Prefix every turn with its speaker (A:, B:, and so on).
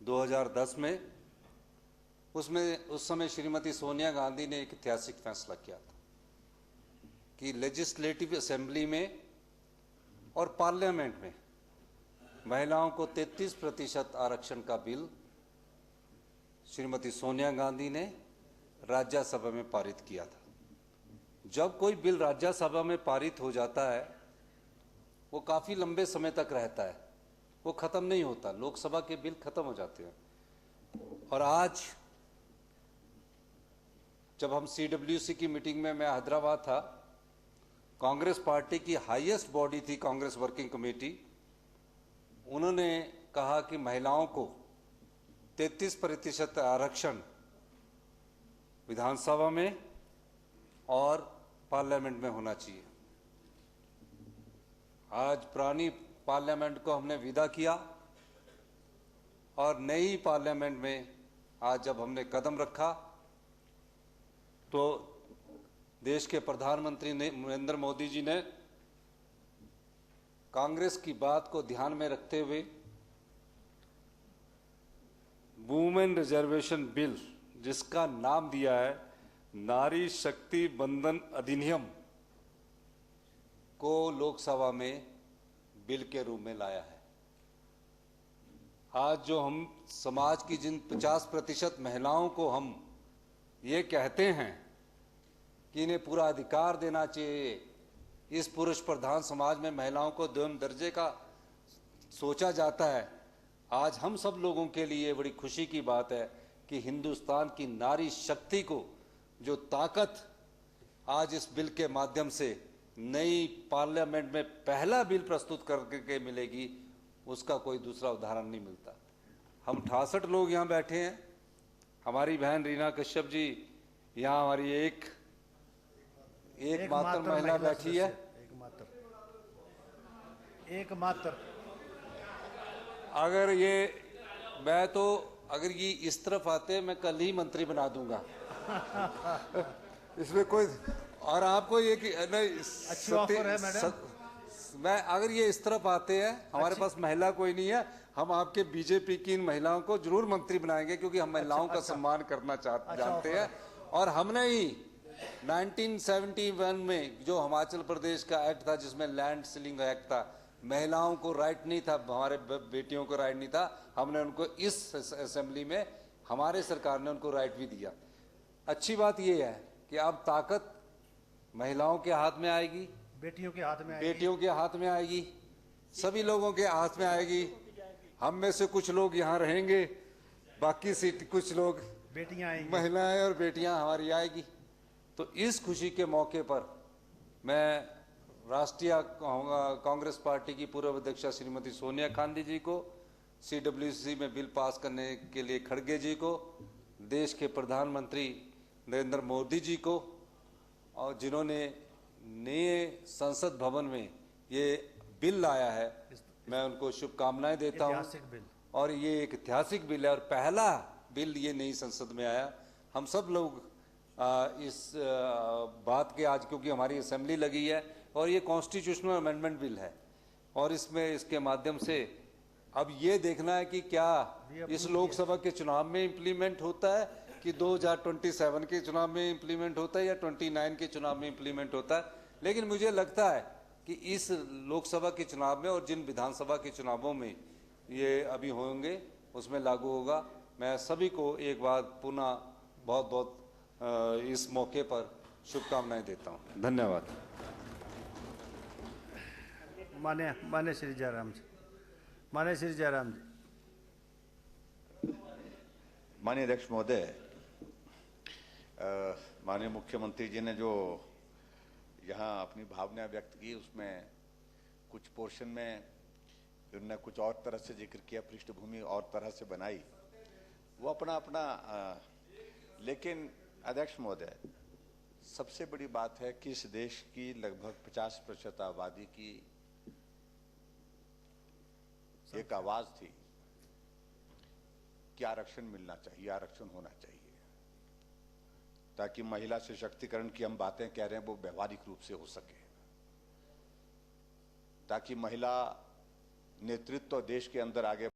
A: 2010 में, उसमें उस समय श्रीमती सोनिया गांधी ने एक ऐतिहासिक फैसला किया था कि लेजिस्लेटिव असेंबली में और पार्लियामेंट में महिलाओं को 33% आरक्षण का बिल श्रीमती सोनिया गांधी ने राज्यसभा में पारित किया था। जब कोई बिल राज्यसभा में पारित हो जाता है वो काफ़ी लंबे समय तक रहता है, वो ख़त्म नहीं होता। लोकसभा के बिल ख़त्म हो जाते हैं। और आज जब हम CWC की मीटिंग में, मैं हैदराबाद था, कांग्रेस पार्टी की हाईएस्ट बॉडी थी कांग्रेस वर्किंग कमेटी, उन्होंने कहा कि महिलाओं को 33% आरक्षण विधानसभा में और पार्लियामेंट में होना चाहिए। आज पुरानी पार्लियामेंट को हमने विदा किया और नई पार्लियामेंट में आज जब हमने कदम रखा तो देश के प्रधानमंत्री नरेंद्र मोदी जी ने कांग्रेस की बात को ध्यान में रखते हुए वुमेन रिजर्वेशन बिल, जिसका नाम दिया है नारी शक्ति बंधन अधिनियम, को लोकसभा में बिल के रूप में लाया है। आज जो हम समाज की जिन 50% महिलाओं को हम ये कहते हैं कि इन्हें पूरा अधिकार देना चाहिए, इस पुरुष प्रधान समाज में महिलाओं को दोयम दर्जे का सोचा जाता है, आज हम सब लोगों के लिए बड़ी खुशी की बात है कि हिंदुस्तान की नारी शक्ति को जो ताकत आज इस बिल के माध्यम से नई पार्लियामेंट में पहला बिल प्रस्तुत करके मिलेगी, उसका कोई दूसरा उदाहरण नहीं मिलता। हम 68 लोग यहाँ बैठे हैं। हमारी बहन रीना कश्यप जी यहाँ हमारी एक मात्र महिला बैठी है।
B: एकमात्र
A: अगर ये इस तरफ आते मैं कल ही मंत्री बना दूंगा। इसमें कोई, और आपको ये कि
B: अच्छी ऑफर है मैडम।
A: मैं अगर ये इस तरफ आते हैं, हमारे पास महिला कोई नहीं है, हम आपके बीजेपी की इन महिलाओं को जरूर मंत्री बनाएंगे, क्योंकि हम महिलाओं का सम्मान करना जानते हैं। और हमने ही 1971 में जो हिमाचल प्रदेश का एक्ट था, जिसमें लैंड सीलिंग एक्ट था, महिलाओं को राइट नहीं था, हमारे बेटियों को राइट नहीं था, हमने उनको इस असेंबली में हमारे सरकार ने उनको राइट भी दिया। अच्छी बात यह है कि अब ताकत महिलाओं के हाथ में आएगी,
B: बेटियों के हाथ में आएगी,
A: बेटियों के हाथ में आएगी, सभी लोगों के हाथ में आएगी। हम में से कुछ लोग यहाँ रहेंगे, बाकी सीट कुछ लोग
B: बेटियां आएंगी,
A: महिलाएं और बेटियां हमारी आएगी। तो इस खुशी के मौके पर मैं राष्ट्रीय कांग्रेस पार्टी की पूर्व अध्यक्षा श्रीमती सोनिया गांधी जी को, CWC में बिल पास करने के लिए खड़गे जी को, देश के प्रधानमंत्री नरेंद्र मोदी जी को, और जिन्होंने नए संसद भवन में ये बिल लाया है, मैं उनको शुभकामनाएं देता हूं। और ये एक ऐतिहासिक बिल है और पहला बिल ये नई संसद में आया। हम सब लोग इस बात के आज, क्योंकि हमारी असेंबली लगी है और ये कॉन्स्टिट्यूशनल अमेंडमेंट बिल है, और इसके माध्यम से अब ये देखना है कि क्या इस लोकसभा के चुनाव में इम्प्लीमेंट होता है, कि 2027 के चुनाव में इम्प्लीमेंट होता है, या 29 के चुनाव में इम्प्लीमेंट होता है। लेकिन मुझे लगता है कि इस लोकसभा के चुनाव में और जिन विधानसभा के चुनावों में ये अभी होंगे उसमें लागू होगा। मैं सभी को एक बार पुनः बहुत बहुत इस मौके पर शुभकामनाएं देता हूं। धन्यवाद।
B: मान्य श्री जयराम जी, मान्य श्री जयराम जी।
C: माननीय अध्यक्ष महोदय, माननीय मुख्यमंत्री जी ने जो यहाँ अपनी भावना व्यक्त की, उसमें कुछ पोर्शन में उन्होंने कुछ और तरह से जिक्र किया, पृष्ठभूमि और तरह से बनाई, वो अपना लेकिन अध्यक्ष महोदय, सबसे बड़ी बात है कि इस देश की लगभग 50% आबादी की एक आवाज थी कि आरक्षण मिलना चाहिए, आरक्षण होना चाहिए, ताकि महिला सशक्तिकरण की हम बातें कह रहे हैं वो व्यवहारिक रूप से हो सके, ताकि महिला नेतृत्व देश के अंदर आगे